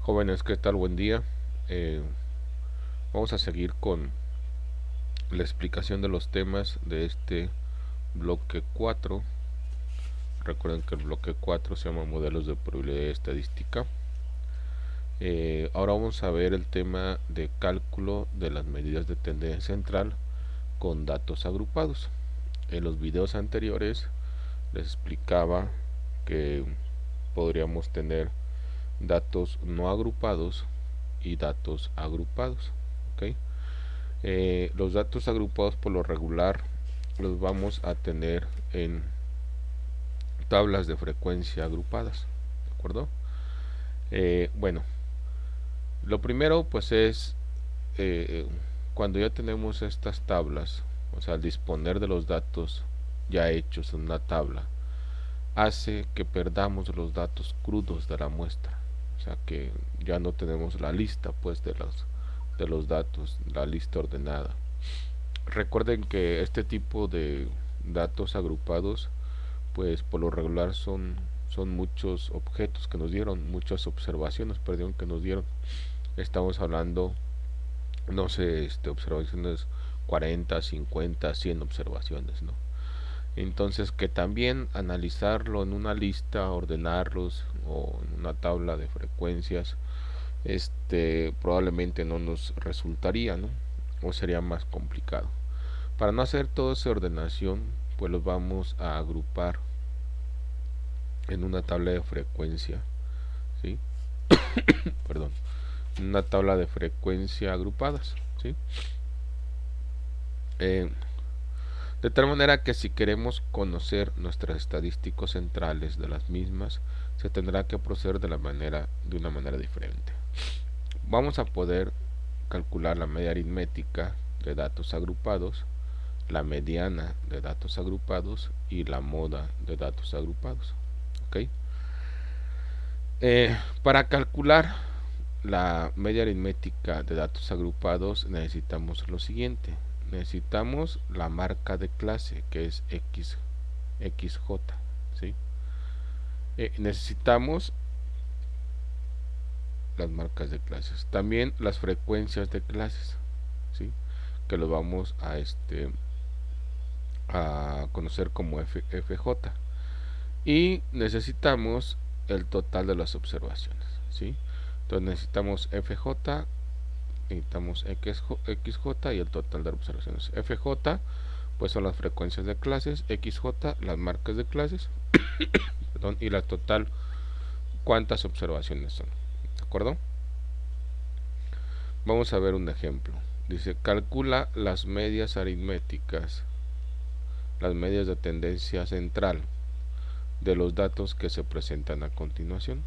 Jóvenes, ¿qué tal? Buen día. Eh, Vamos a seguir con la explicación de los temas de este bloque 4. Recuerden que el bloque 4 se llama modelos de probabilidad estadística. Ahora vamos a ver el tema de cálculo de las medidas de tendencia central con datos agrupados. En los videos anteriores les explicaba que podríamos tener datos no agrupados y datos agrupados. ¿Ok? Los datos agrupados por lo regular los vamos a tener en tablas de frecuencia agrupadas, ¿de acuerdo? Bueno, lo primero pues es eh, cuando ya tenemos estas tablas, o sea, al disponer de los datos ya hechos en una tabla, hace que perdamos los datos crudos de la muestra, o sea que ya no tenemos la lista pues de los datos, la lista ordenada. Recuerden que este tipo de datos agrupados, pues por lo regular son muchos objetos que nos dieron, muchas observaciones, perdón, que nos dieron. Estamos hablando, no sé, observaciones 40, 50, 100 observaciones, ¿no? Entonces que también analizarlo en una lista, ordenarlos o en una tabla de frecuencias, probablemente no nos resultaría, ¿no? O sería más complicado. Para no hacer toda esa ordenación, pues los vamos a agrupar en una tabla de frecuencia, ¿sí? Perdón, en una tabla de frecuencia agrupadas, ¿sí? Eh, de tal manera que si queremos conocer nuestras estadísticos centrales de las mismas, se tendrá que proceder de una manera diferente. Vamos a poder calcular la media aritmética de datos agrupados, la mediana de datos agrupados y la moda de datos agrupados. ¿Ok? Para calcular la media aritmética de datos agrupados necesitamos lo siguiente. Necesitamos la marca de clase que es XJ. ¿Sí? Necesitamos las marcas de clases. También las frecuencias de clases. ¿Sí? Que lo vamos a conocer como FJ. Y necesitamos el total de las observaciones, ¿sí? Entonces necesitamos FJ, necesitamos XJ y el total de observaciones. FJ pues son las frecuencias de clases, XJ las marcas de clases, perdón, y la total cuántas observaciones son, ¿de acuerdo? Vamos a ver un ejemplo. Dice, calcula las medias aritméticas, las medias de tendencia central de los datos que se presentan a continuación.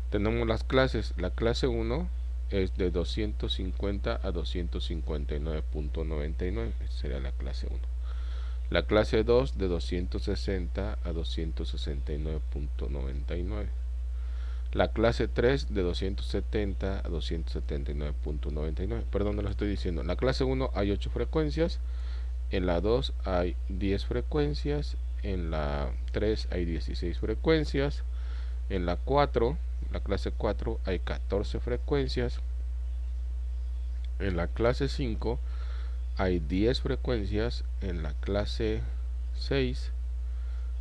Tenemos las clases. La clase 1 es de 250 a 259.99. Sería la clase 1. La clase 2 de 260 a 269.99. La clase 3 de 270 a 279.99. Perdón, no lo estoy diciendo. En la clase 1 hay 8 frecuencias. En la 2 hay 10 frecuencias. En la 3 hay 16 frecuencias. En la 4, la clase 4, hay 14 frecuencias. En la clase 5 hay 10 frecuencias. En la clase 6,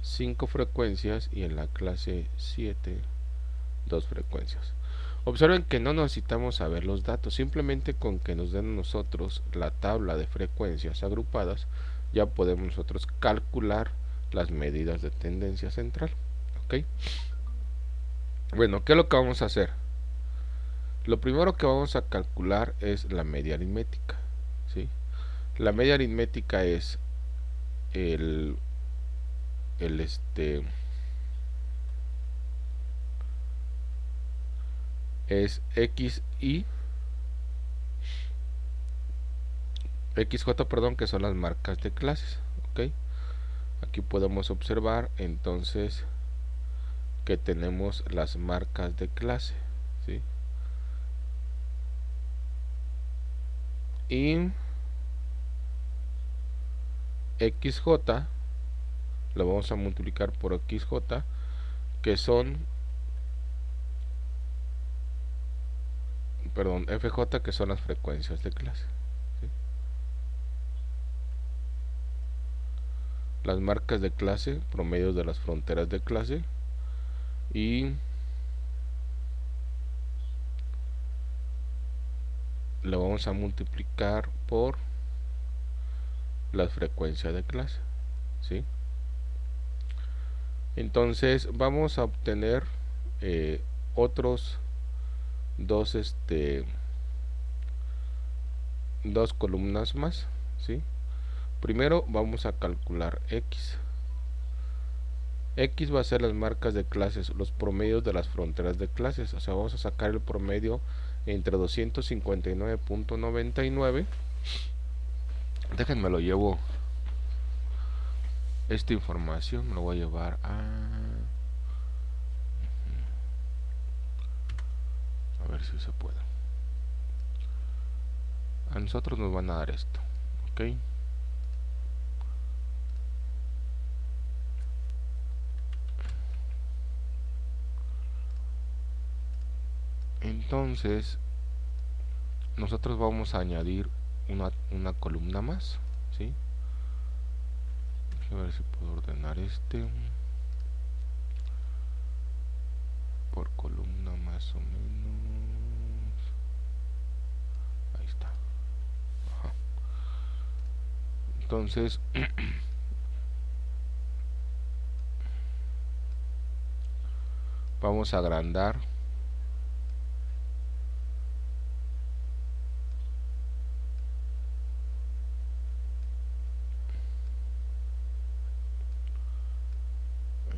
5 frecuencias. Y en la clase 7, 2 frecuencias. Observen que no necesitamos saber los datos, simplemente con que nos den a nosotros la tabla de frecuencias agrupadas, ya podemos nosotros calcular las medidas de tendencia central. ¿Ok? Bueno, ¿qué es lo que vamos a hacer? Lo primero que vamos a calcular es la media aritmética, ¿sí? La media aritmética es el, el es XJ, perdón, que son las marcas de clases, ¿ok? Aquí podemos observar entonces que tenemos las marcas de clase, ¿sí? Y XJ lo vamos a multiplicar por XJ, que son perdón, FJ, que son las frecuencias de clase, ¿sí? Las marcas de clase, promedios de las fronteras de clase, y lo vamos a multiplicar por las frecuencias de clase, ¿sí? Entonces vamos a obtener otros dos dos columnas más, ¿sí? Primero vamos a calcular X. X va a ser las marcas de clases, los promedios de las fronteras de clases. O sea, vamos a sacar el promedio entre 259.99. Déjenme lo llevo. Esta información me lo voy a llevar a ver si se puede. A nosotros nos van a dar esto, ¿ok? Entonces nosotros vamos a añadir una columna más, ¿sí? A ver si puedo ordenar por columna más o menos. Ahí está. Ajá. Entonces vamos a agrandar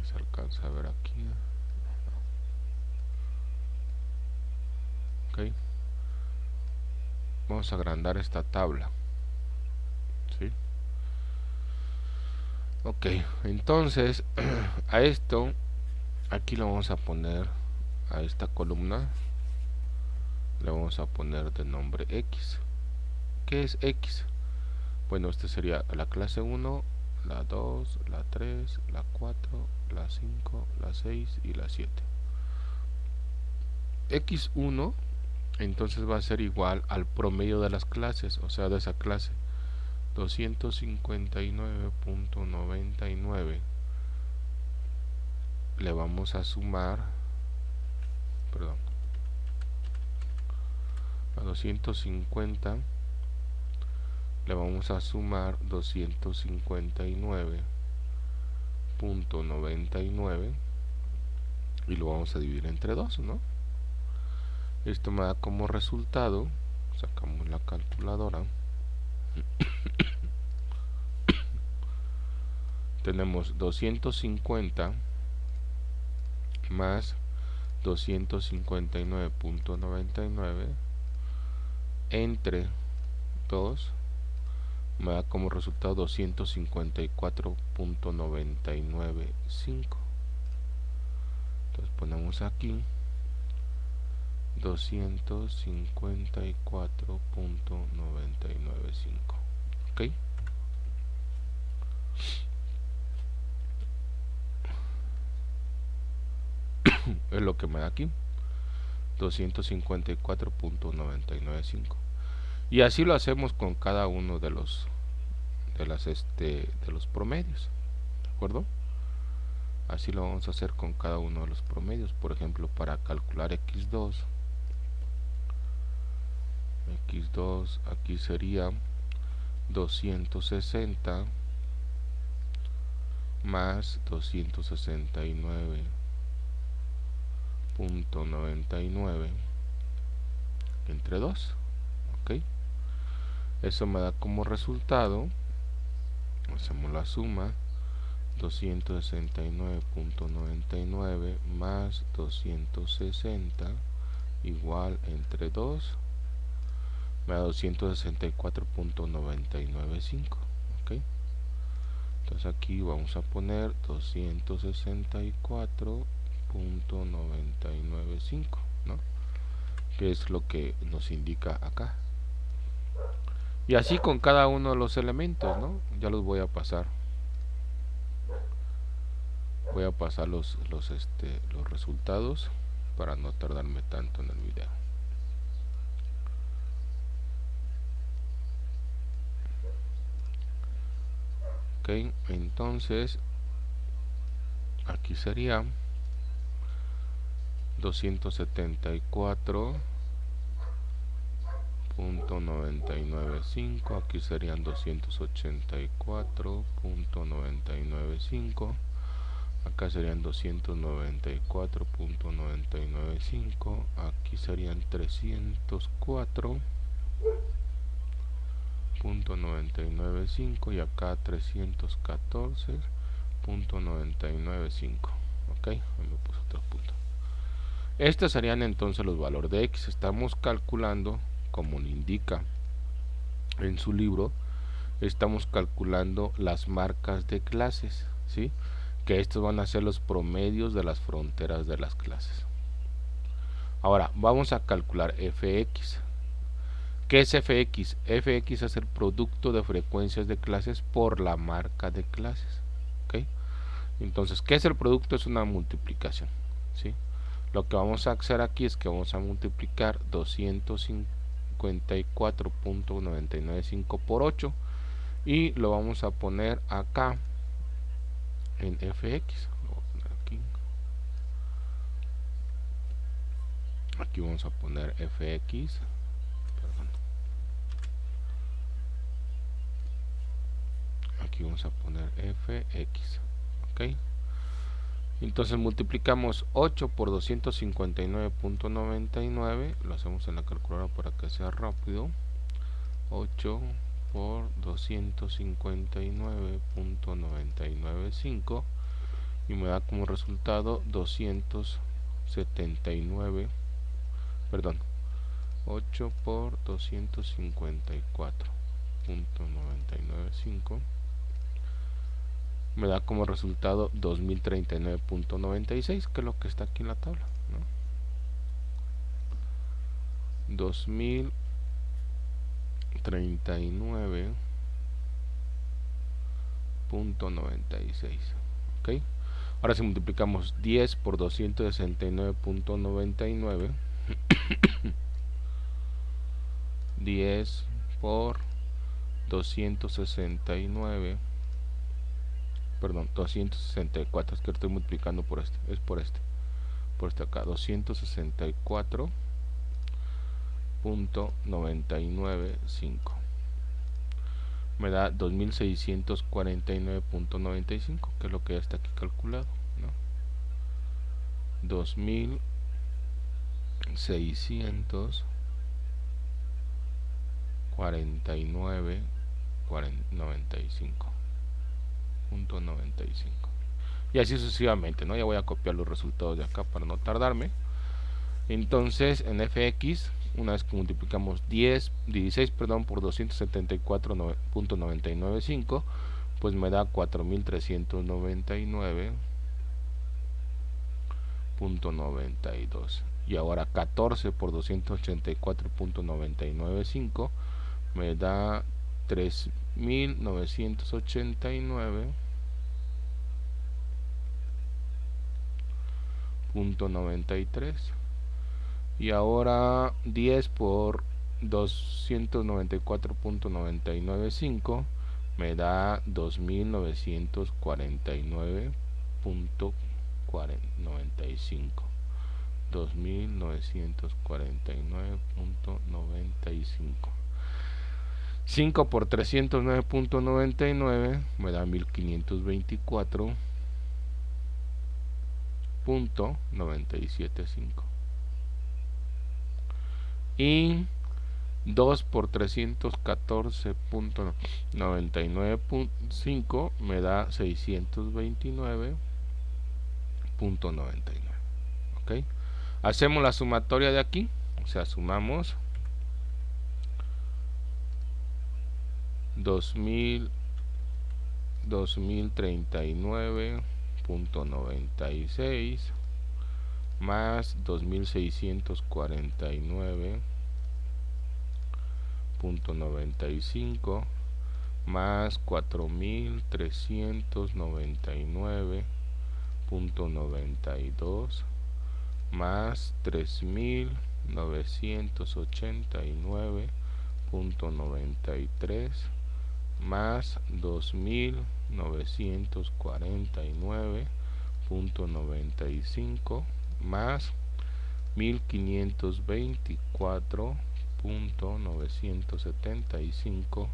se alcanza a ver aquí, ok. Vamos a agrandar esta tabla, ¿sí? Ok, entonces a esto aquí le vamos a poner, a esta columna le vamos a poner de nombre X. ¿Qué es X? Bueno, este sería la clase 1, la 2, la 3, la 4, la 5, la 6 y la 7. X1 entonces va a ser igual al promedio de las clases, o sea, de esa clase, 259.99. Le vamos a sumar, perdón, a 250 le vamos a sumar 259.99 y lo vamos a dividir entre 2, ¿no? Esto me da como resultado, sacamos la calculadora, tenemos 250 más 259.99 entre 2 me da como resultado 254.995. Entonces ponemos aquí 254.995, ¿ok? Es lo que me da aquí, 254.995. Y así lo hacemos con cada uno de los promedios, ¿de acuerdo? Así lo vamos a hacer con cada uno de los promedios. Por ejemplo, para calcular X2 aquí sería 260 más 269.99 entre 2, ok. Eso me da como resultado, hacemos la suma, 269.99 más 260 igual entre 2 me da 264.995, ok. Entonces aquí vamos a poner 264.995, ¿no? Que es lo que nos indica acá. Y así con cada uno de los elementos, ¿no? Ya los voy a pasar. Voy a pasar los resultados para no tardarme tanto en el video. Ok, entonces aquí sería 274.995, aquí serían 284.995, acá serían 294.995, aquí serían 304.995 y acá 314.995. ok, me puse otro punto. Estos serían entonces los valores de X. Estamos calculando, como le indica en su libro, estamos calculando las marcas de clases, ¿sí? Que estos van a ser los promedios de las fronteras de las clases. Ahora, vamos a calcular Fx. ¿Qué es Fx? Fx es el producto de frecuencias de clases por la marca de clases, ¿ok? Entonces, ¿qué es el producto? Es una multiplicación, ¿sí? Lo que vamos a hacer aquí es que vamos a multiplicar 254.995 por 8 y lo vamos a poner acá en Fx. Lo voy a poner aquí. Aquí vamos a poner Fx. Perdón. Aquí vamos a poner Fx. Ok. Entonces multiplicamos 8 por 259.99. Lo hacemos en la calculadora para que sea rápido. 8 por 259.995 y me da como resultado 279, perdón, 8 por 254.995 me da como resultado 2039.96, que es lo que está aquí en la tabla, ¿no? 2039.96. ok, ahora si multiplicamos 10 por 269.99, 10 por 269, perdón, 264, es que estoy multiplicando por este, es por este acá, 264.995 me da 2649.95, que es lo que ya está aquí calculado, ¿no? 2649.95 y así sucesivamente, ¿no? Ya voy a copiar los resultados de acá para no tardarme. Entonces en Fx, una vez que multiplicamos 16 por 274.995, pues me da 4399.92. Y ahora 14 por 284.995 me da 3989.93. Y ahora 10 por 294.995 me da 2949.95. 2949.95. 5 por 309.99 me da 1524.975. Y 2 por 314.995 me da 629.99. ok, hacemos la sumatoria de aquí, o sea, sumamos 2039.96 más 2649.95 más 4399.92 más 3989.93 más 2099.92 949.95 más 1524.975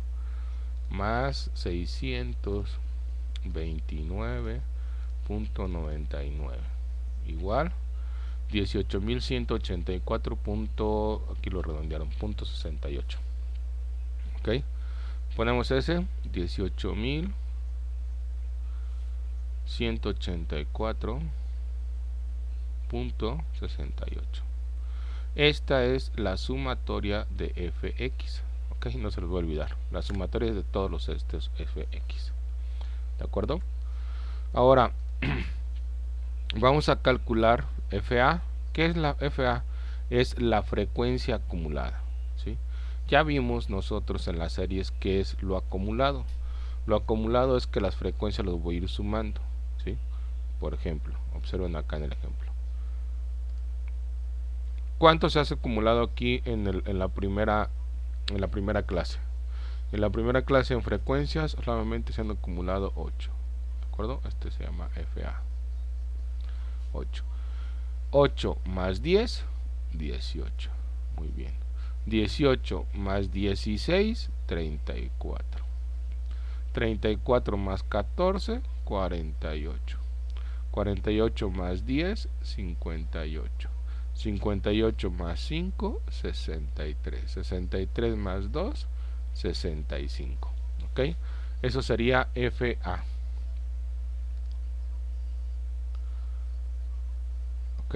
más 629.99 igual 18.184. Aquí lo redondearon, punto 68. Ok, ponemos ese 18.184.68. Esta es la sumatoria de fx. Ok, no se les va a olvidar, la sumatoria es de todos los estos fx. ¿De acuerdo? Ahora vamos a calcular FA. ¿Qué es la FA? Es la frecuencia acumulada, ¿sí? Ya vimos nosotros en las series qué es lo acumulado. Lo acumulado es que las frecuencias los voy a ir sumando, ¿sí? Por ejemplo, observen acá en el ejemplo. ¿Cuánto se hace acumulado aquí en la primera clase? En la primera clase en frecuencias solamente se han acumulado 8. ¿De acuerdo? Este se llama FA. 8. 8 más 10, 18. Muy bien. 18 más 16, 34. 34 más 14, 48. 48 más 10, 58. 58 más 5, 63. 63 más 2, 65. ¿Ok? Eso sería FA. ¿Ok?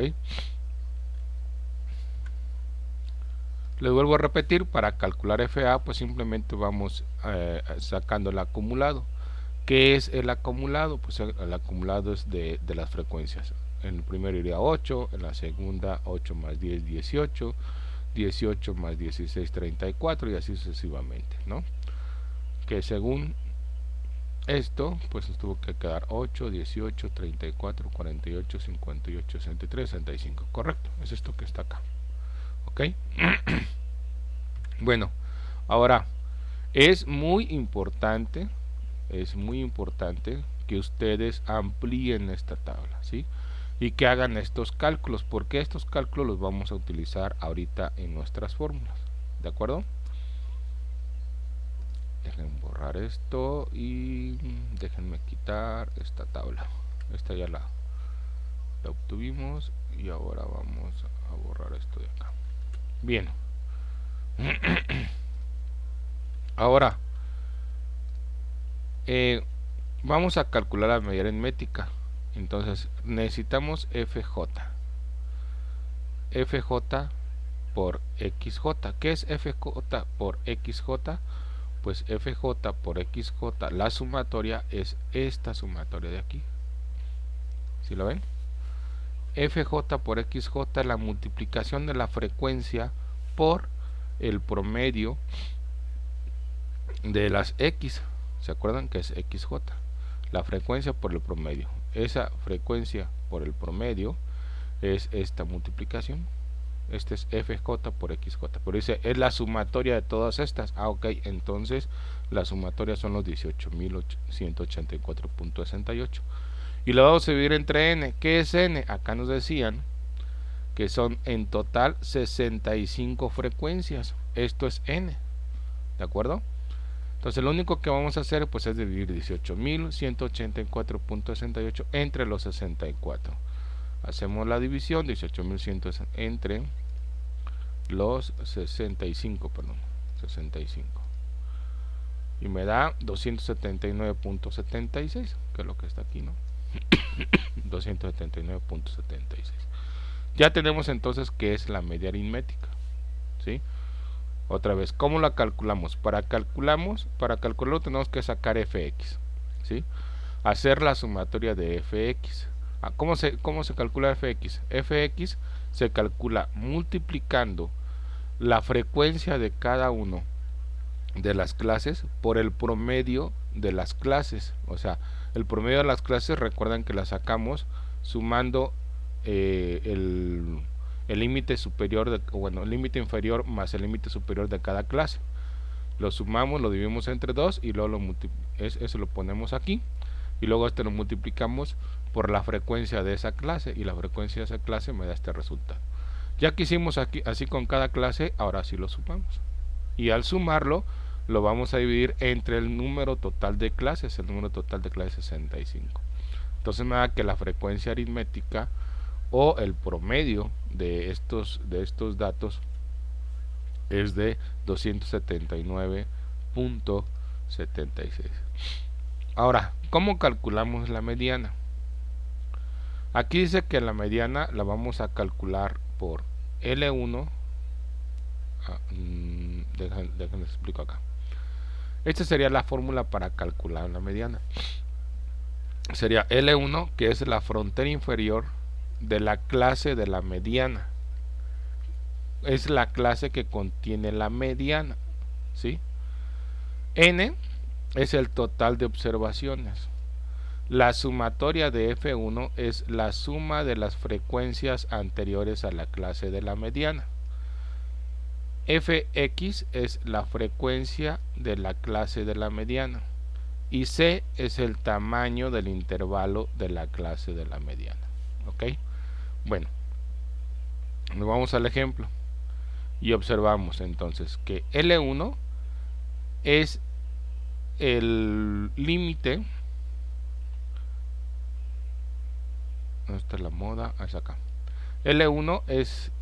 Les vuelvo a repetir, para calcular FA, pues simplemente vamos sacando el acumulado. ¿Qué es el acumulado? Pues el acumulado es de las frecuencias. En el primero iría 8, en la segunda 8 más 10, 18, 18 más 16, 34 y así sucesivamente, ¿no? Que según esto, pues nos tuvo que quedar 8, 18, 34, 48, 58, 63, 65. Correcto, es esto que está acá. ¿Ok? Bueno, ahora es muy importante que ustedes amplíen esta tabla, ¿sí? Y que hagan estos cálculos, porque estos cálculos los vamos a utilizar ahorita en nuestras fórmulas, ¿de acuerdo? Dejen borrar esto y déjenme quitar esta tabla. Esta ya la obtuvimos y ahora vamos a borrar esto de acá. Bien. Ahora vamos a calcular la medida aritmética. Entonces necesitamos FJ. FJ por XJ. ¿Qué es FJ por XJ? Pues FJ por XJ, la sumatoria es esta sumatoria de aquí. ¿Sí lo ven? FJ por XJ, la multiplicación de la frecuencia por el promedio de las X. ¿Se acuerdan que es XJ? La frecuencia por el promedio. Esa frecuencia por el promedio es esta multiplicación. Este es FJ por XJ. Pero dice, es la sumatoria de todas estas. Ah, ok. Entonces, la sumatoria son los 18.184.68. Y lo vamos a dividir entre N. ¿Qué es N? Acá nos decían que son en total 65 frecuencias. Esto es N. ¿De acuerdo? Entonces, lo único que vamos a hacer pues es dividir 18.184.68 entre los 64. Hacemos la división, 18.100 entre los 65, perdón, 65. Y me da 279.76, que es lo que está aquí, ¿no? 279.76. Ya tenemos entonces qué es la media aritmética, ¿sí? Otra vez, ¿cómo la calculamos? Para calcularlo tenemos que sacar fx, ¿sí? Hacer la sumatoria de fx. ¿Cómo se calcula fx? Fx se calcula multiplicando la frecuencia de cada uno de las clases por el promedio de las clases. O sea, el promedio de las clases, recuerdan que la sacamos sumando el límite superior, el límite inferior más el límite superior de cada clase. lo sumamos, lo dividimos entre 2 y luego eso lo ponemos aquí, y luego lo multiplicamos por la frecuencia de esa clase, y la frecuencia de esa clase me da este resultado. Ya que hicimos aquí así con cada clase, ahora sí lo sumamos, y al sumarlo lo vamos a dividir entre el número total de clases. El número total de clases es 65. Entonces me da que la frecuencia aritmética o el promedio de estos datos es de 279.76. Ahora, ¿cómo calculamos la mediana? Aquí dice que la mediana la vamos a calcular por L1. Déjenme explico acá. Esta sería la fórmula para calcular la mediana. Sería L1, que es la frontera inferior de la clase de la mediana. Es la clase que contiene la mediana, ¿sí? N es el total de observaciones. La sumatoria de F1 es la suma de las frecuencias anteriores a la clase de la mediana. Fx es la frecuencia de la clase de la mediana. Y C es el tamaño del intervalo de la clase de la mediana. ¿Ok? Bueno, nos vamos al ejemplo. Y observamos entonces que L1 es el límite. ¿Dónde está la moda? Es acá. L1 es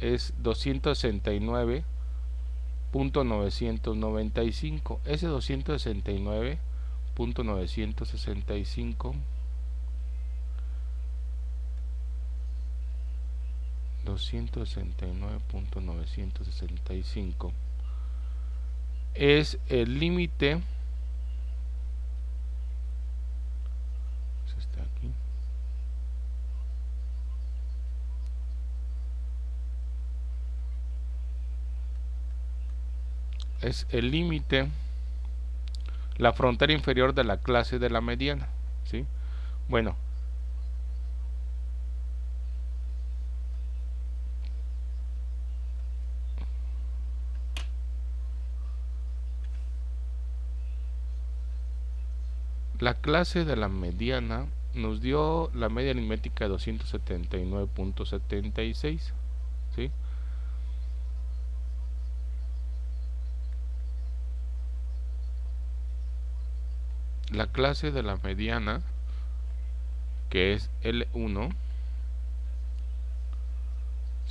269.995. Ese 269.965 es el límite. Está aquí. Es el límite, la frontera inferior de la clase de la mediana, ¿sí? Bueno, la clase de la mediana nos dio la media aritmética de 279.76, ¿sí? La clase de la mediana, que es L1,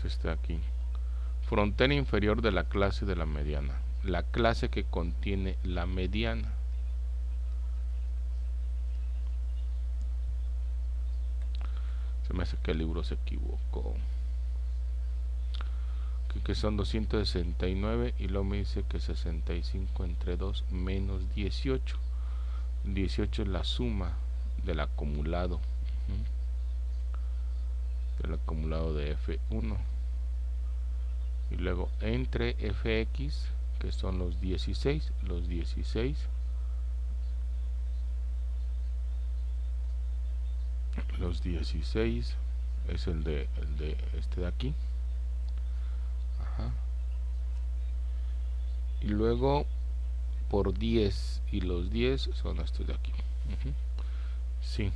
está aquí. Frontera inferior de la clase de la mediana, la clase que contiene la mediana. Se me hace que el libro se equivocó. Que son 269 y luego me dice que 65 entre 2 menos 18. 18 es la suma del acumulado. Del acumulado de F1. Y luego entre Fx, que son los 16. Los 16. Los 16 es el de este de aquí. Ajá. Y luego por 10, y los 10 son estos de aquí. Sí.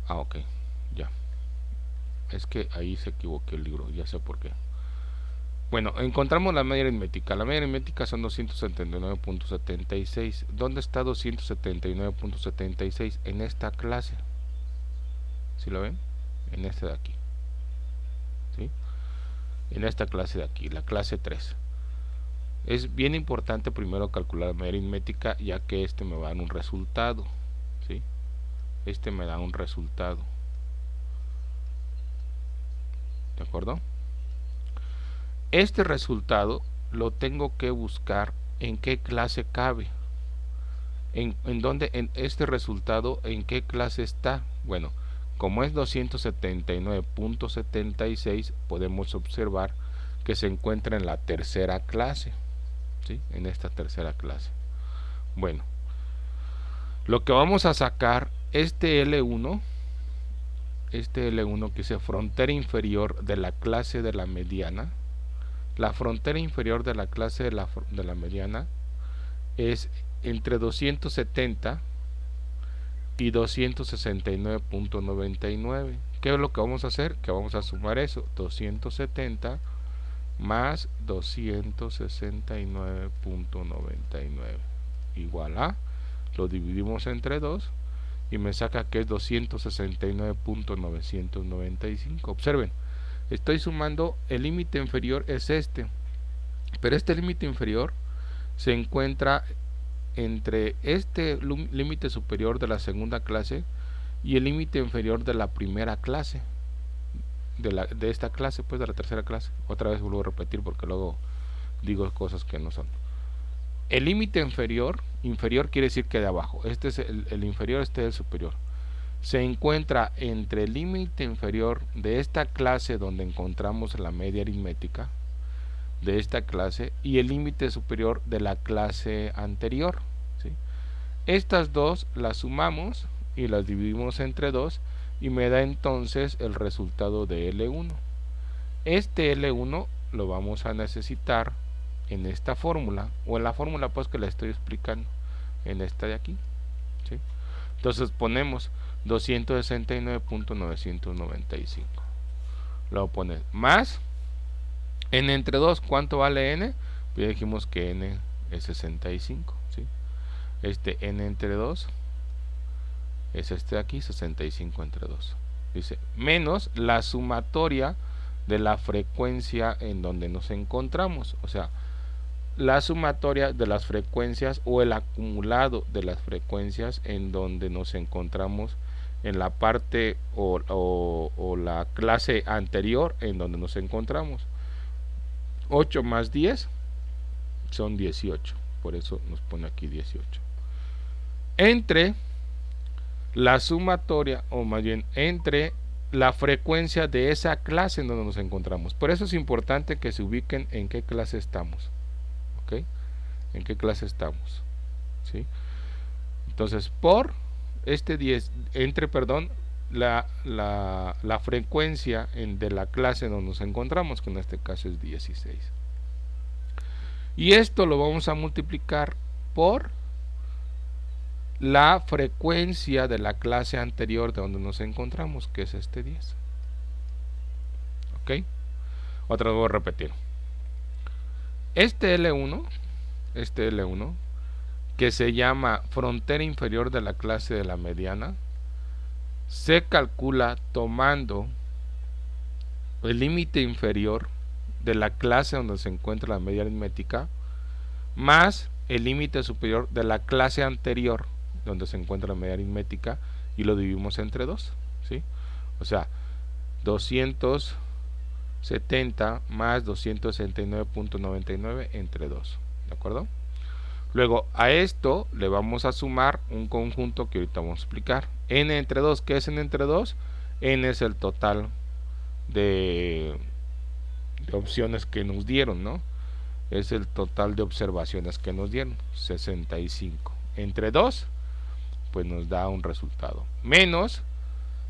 Ok, ya. Es que ahí se equivocó el libro, ya sé por qué. Bueno, encontramos la media aritmética. La media aritmética son 279.76. ¿Dónde está 279.76? En esta clase. ¿Sí lo ven? En este de aquí. ¿Sí? En esta clase de aquí, la clase 3. Es bien importante primero calcular la media aritmética, ya que este me va a dar un resultado, ¿sí? Este me da un resultado. ¿De acuerdo? Este resultado lo tengo que buscar en qué clase cabe. En dónde, en este resultado, en qué clase está. Bueno, como es 279.76, podemos observar que se encuentra en la tercera clase, ¿sí? En esta tercera clase. Bueno, lo que vamos a sacar, este L1 que dice frontera inferior de la clase de la mediana. La frontera inferior de la clase de la mediana es entre 270 y 269.99. ¿Qué es lo que vamos a hacer? Que vamos a sumar eso, 270 más 269.99 igual a, lo dividimos entre 2 y me saca que es 269.995. Observen, estoy sumando, el límite inferior es este, pero este límite inferior se encuentra entre este límite superior de la segunda clase y el límite inferior de la primera clase, de esta clase, pues de la tercera clase. Otra vez vuelvo a repetir porque luego digo cosas que no son. El límite inferior quiere decir que de abajo, este es el inferior, este es el superior. Se encuentra entre el límite inferior de esta clase donde encontramos la media aritmética de esta clase y el límite superior de la clase anterior, ¿sí? Estas dos las sumamos y las dividimos entre 2 y me da entonces el resultado de L1. Este L1 lo vamos a necesitar en esta fórmula, o en la fórmula pues que le estoy explicando, en esta de aquí, ¿sí? Entonces ponemos 269.995, luego pones más n entre 2, ¿cuánto vale n? Pues ya dijimos que n es 65, ¿sí? Este n entre 2 es este de aquí, 65 entre 2. Dice, menos la sumatoria de la frecuencia en donde nos encontramos. O sea, la sumatoria de las frecuencias o el acumulado de las frecuencias en donde nos encontramos en la parte o la clase anterior en donde nos encontramos. 8 más 10 son 18. Por eso nos pone aquí 18. Entre la sumatoria, o más bien entre la frecuencia de esa clase en donde nos encontramos. Por eso es importante que se ubiquen en qué clase estamos. ¿Ok? En qué clase estamos. ¿Sí? Entonces, por este 10, entre, perdón, la frecuencia de la clase donde nos encontramos, que en este caso es 16. Y esto lo vamos a multiplicar por la frecuencia de la clase anterior de donde nos encontramos, que es este 10. ¿Ok? Otra vez voy a repetir. Este L1, que se llama frontera inferior de la clase de la mediana, se calcula tomando el límite inferior de la clase donde se encuentra la media aritmética más el límite superior de la clase anterior donde se encuentra la media aritmética y lo dividimos entre 2, ¿sí? O sea, 270 más 269.99 entre 2, ¿de acuerdo? Luego a esto le vamos a sumar un conjunto que ahorita vamos a explicar. N entre 2, ¿qué es n entre 2? N es el total de opciones que nos dieron, ¿no? Es el total de observaciones que nos dieron, 65. Entre 2, pues nos da un resultado. Menos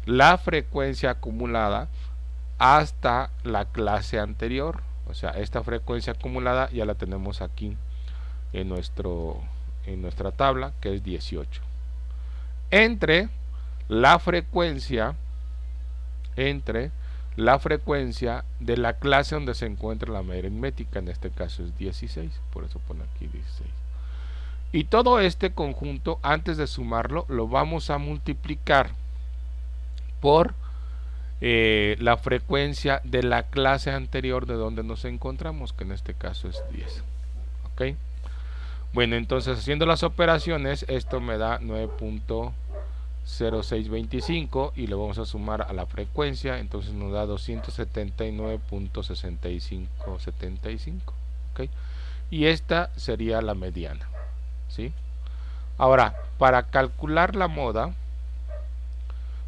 la frecuencia acumulada hasta la clase anterior. O sea, esta frecuencia acumulada ya la tenemos aquí en nuestra tabla, que es 18. Entre la frecuencia de la clase donde se encuentra la media aritmética, en este caso es 16, por eso pone aquí 16. Y todo este conjunto, antes de sumarlo, lo vamos a multiplicar por la frecuencia de la clase anterior de donde nos encontramos, que en este caso es 10. ¿Ok? Bueno, entonces haciendo las operaciones, esto me da 9.0625 y le vamos a sumar a la frecuencia, entonces nos da 279.6575. ¿Ok? Y esta sería la mediana, ¿sí? Ahora, para calcular la moda,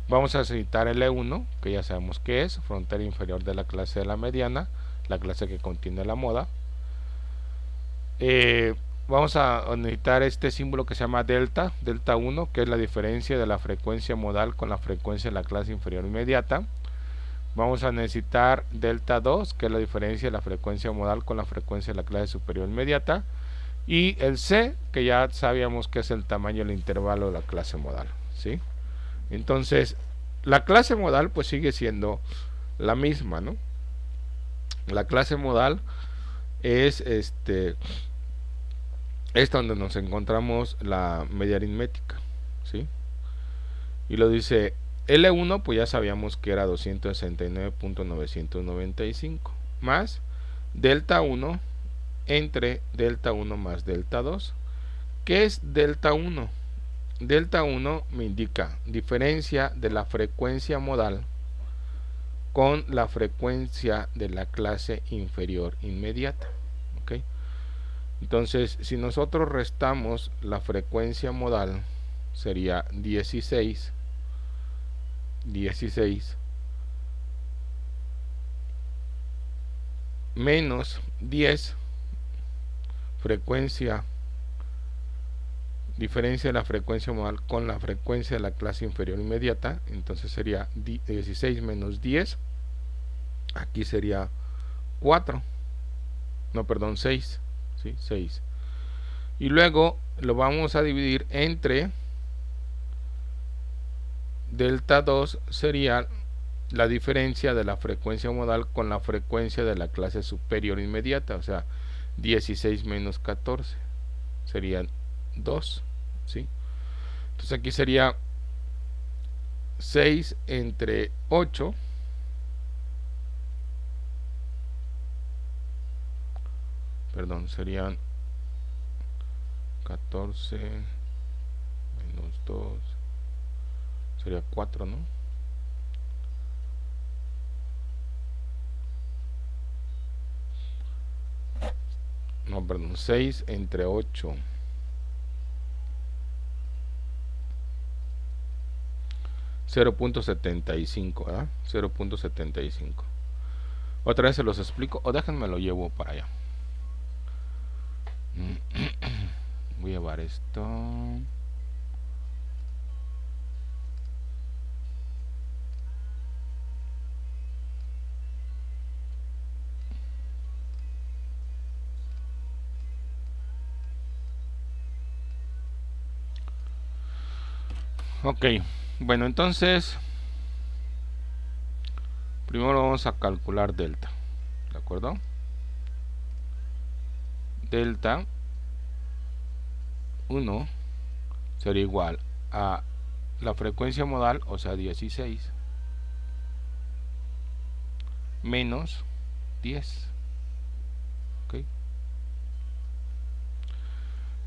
vamos a necesitar el E1, que ya sabemos que es frontera inferior de la clase de la mediana, la clase que contiene la moda. Vamos a necesitar este símbolo que se llama delta 1, que es la diferencia de la frecuencia modal con la frecuencia de la clase inferior inmediata. Vamos a necesitar delta 2, que es la diferencia de la frecuencia modal con la frecuencia de la clase superior inmediata. y el C, que ya sabíamos que es el tamaño del intervalo de la clase modal, ¿sí? Entonces, la clase modal pues sigue siendo la misma, ¿no? La clase modal es es donde nos encontramos la media aritmética, ¿sí? Y lo dice L1, pues ya sabíamos que era 269.995 más delta 1 entre delta 1 más delta 2. ¿Qué es delta 1? Delta 1 me indica diferencia de la frecuencia modal con la frecuencia de la clase inferior inmediata. ¿Okay? Entonces, si nosotros restamos la frecuencia modal, sería 16 menos 10, diferencia de la frecuencia modal con la frecuencia de la clase inferior inmediata, entonces sería 16 menos 10, aquí sería 4, no, perdón, 6, ¿sí? 6. Y luego lo vamos a dividir entre delta 2, sería la diferencia de la frecuencia modal con la frecuencia de la clase superior inmediata, o sea, 16 menos 14 serían 2, ¿sí? Entonces aquí sería 6 entre 8, perdón, serían 14 menos 2, sería 4, ¿no? No, perdón, 6 entre 8. 0.75, ¿verdad? 0.75. Otra vez se los explico, o déjenme lo llevo para allá. Voy a llevar esto. Ok, bueno, entonces primero vamos a calcular delta, ¿de acuerdo? Delta 1 sería igual a la frecuencia modal, o sea 16, menos 10. ¿Ok?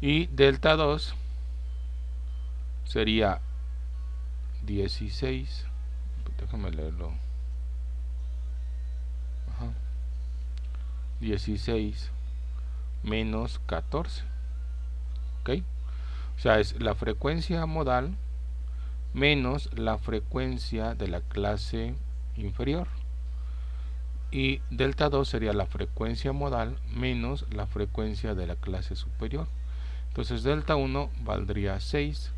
Y delta 2 sería 16. Déjame leerlo. Ajá. 16 menos 14. ¿Ok? O sea, es la frecuencia modal menos la frecuencia de la clase inferior. Y delta 2 sería la frecuencia modal menos la frecuencia de la clase superior. Entonces delta 1 valdría 6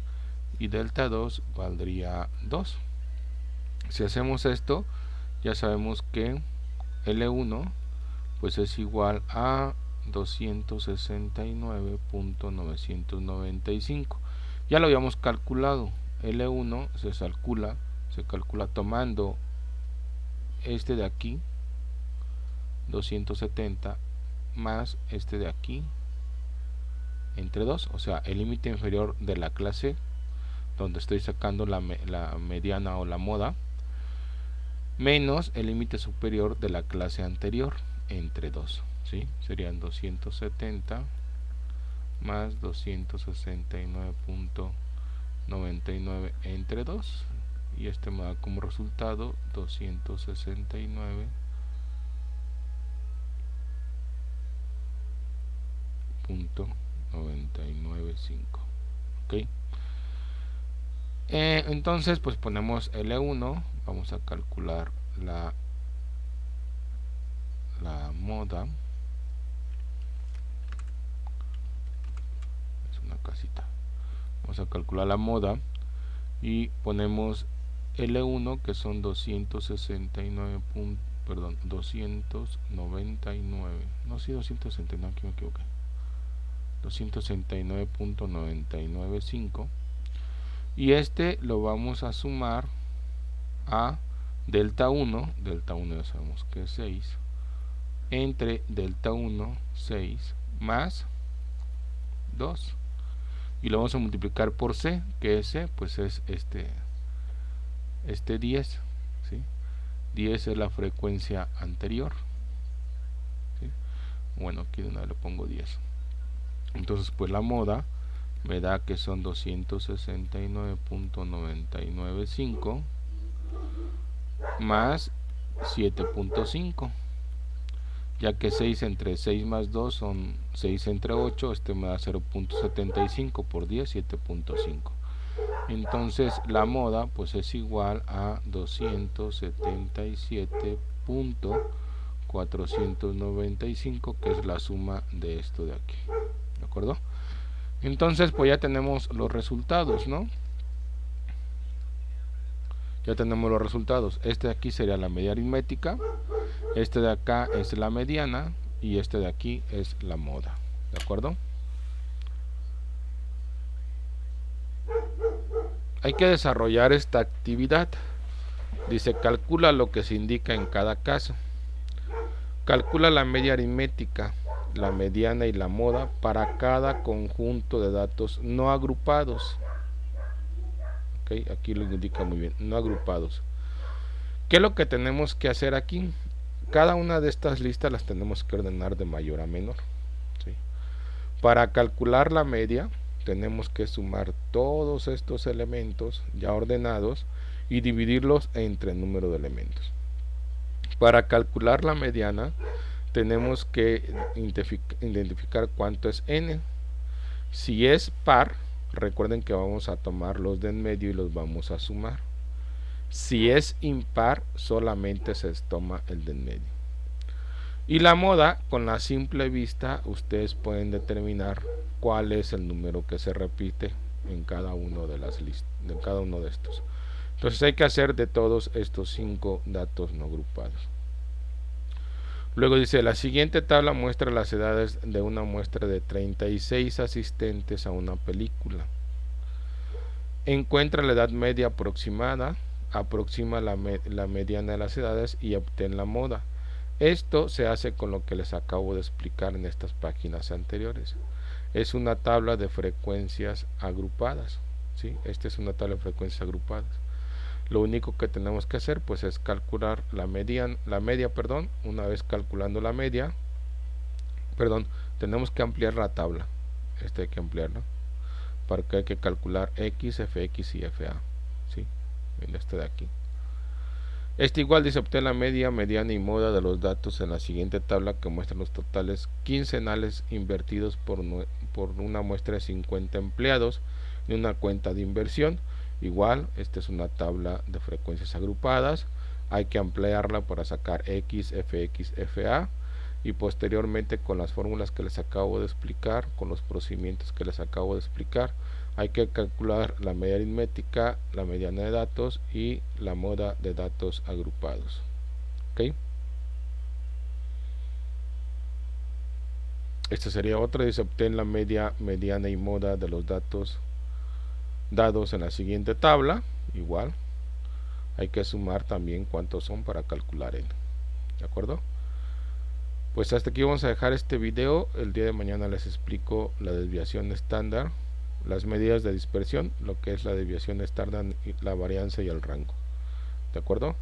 y delta 2 valdría 2. Si hacemos esto, ya sabemos que L1 pues es igual a 269.995. Ya lo habíamos calculado. L1 se calcula tomando este de aquí, 270, más este de aquí, entre 2, o sea, el límite inferior de la clase, donde estoy sacando la mediana o la moda, menos el límite superior de la clase anterior, entre 2, ¿sí? Serían 270 más 269.99 entre 2, y este me da como resultado 269.995. ¿Ok? Entonces pues ponemos L1, vamos a calcular la moda, es una casita, vamos a calcular la moda y ponemos L1 que son 269, perdón, 299, no, sí, 269, aquí me equivoqué, 269.995, y este lo vamos a sumar a delta 1 ya sabemos que es 6, entre delta 1, 6, más 2, y lo vamos a multiplicar por C, que es C, pues es este 10, ¿sí? 10 es la frecuencia anterior, ¿sí? Bueno, aquí de una vez le pongo 10. Entonces pues la moda me da que son 269.995 más 7.5, ya que 6 entre 6 más 2 son 6 entre 8, este me da 0.75 por 10, 7.5. Entonces la moda pues es igual a 277.495, que es la suma de esto de aquí, ¿de acuerdo? Entonces pues ya tenemos los resultados, ¿no? Ya tenemos los resultados. Este de aquí sería la media aritmética, este de acá es la mediana y este de aquí es la moda, ¿de acuerdo? Hay que desarrollar esta actividad. Dice, calcula lo que se indica en cada caso. Calcula la media aritmética, la mediana y la moda para cada conjunto de datos no agrupados. Okay, aquí lo indica muy bien, no agrupados. ¿Qué es lo que tenemos que hacer aquí? Cada una de estas listas las tenemos que ordenar de mayor a menor, ¿sí? Para calcular la media tenemos que sumar todos estos elementos ya ordenados y dividirlos entre el número de elementos. Para calcular la mediana tenemos que identificar cuánto es n. Si es par, recuerden que vamos a tomar los de en medio y los vamos a sumar. Si es impar, solamente se toma el de en medio. Y la moda, con la simple vista, ustedes pueden determinar cuál es el número que se repite en cada uno de las listas, en cada uno de estos. Entonces hay que hacer de todos estos 5 datos no agrupados. Luego dice, la siguiente tabla muestra las edades de una muestra de 36 asistentes a una película. Encuentra la edad media aproximada, aproxima la mediana de las edades y obtén la moda. Esto se hace con lo que les acabo de explicar en estas páginas anteriores. Es una tabla de frecuencias agrupadas, ¿sí? Esta es una tabla de frecuencias agrupadas. Lo único que tenemos que hacer pues es calcular la media. Una vez calculando la media, tenemos que ampliar la tabla. Hay que ampliarla, porque hay que calcular x, fx y fa, ¿sí? En este de aquí. Igual dice, obtener la media, mediana y moda de los datos en la siguiente tabla, que muestra los totales quincenales invertidos por una muestra de 50 empleados y una cuenta de inversión. Igual, esta es una tabla de frecuencias agrupadas. Hay que ampliarla para sacar x, fx, fa, y posteriormente con las fórmulas que les acabo de explicar, con los procedimientos que les acabo de explicar, hay que calcular la media aritmética, la mediana de datos y la moda de datos agrupados. ¿Ok? Esta sería otra. Dice, obtén la media, mediana y moda de los datos dados en la siguiente tabla. Igual, hay que sumar también cuántos son para calcular n. ¿De acuerdo? Pues hasta aquí vamos a dejar este video. El día de mañana les explico la desviación estándar, las medidas de dispersión, lo que es la desviación estándar, la varianza y el rango. ¿De acuerdo?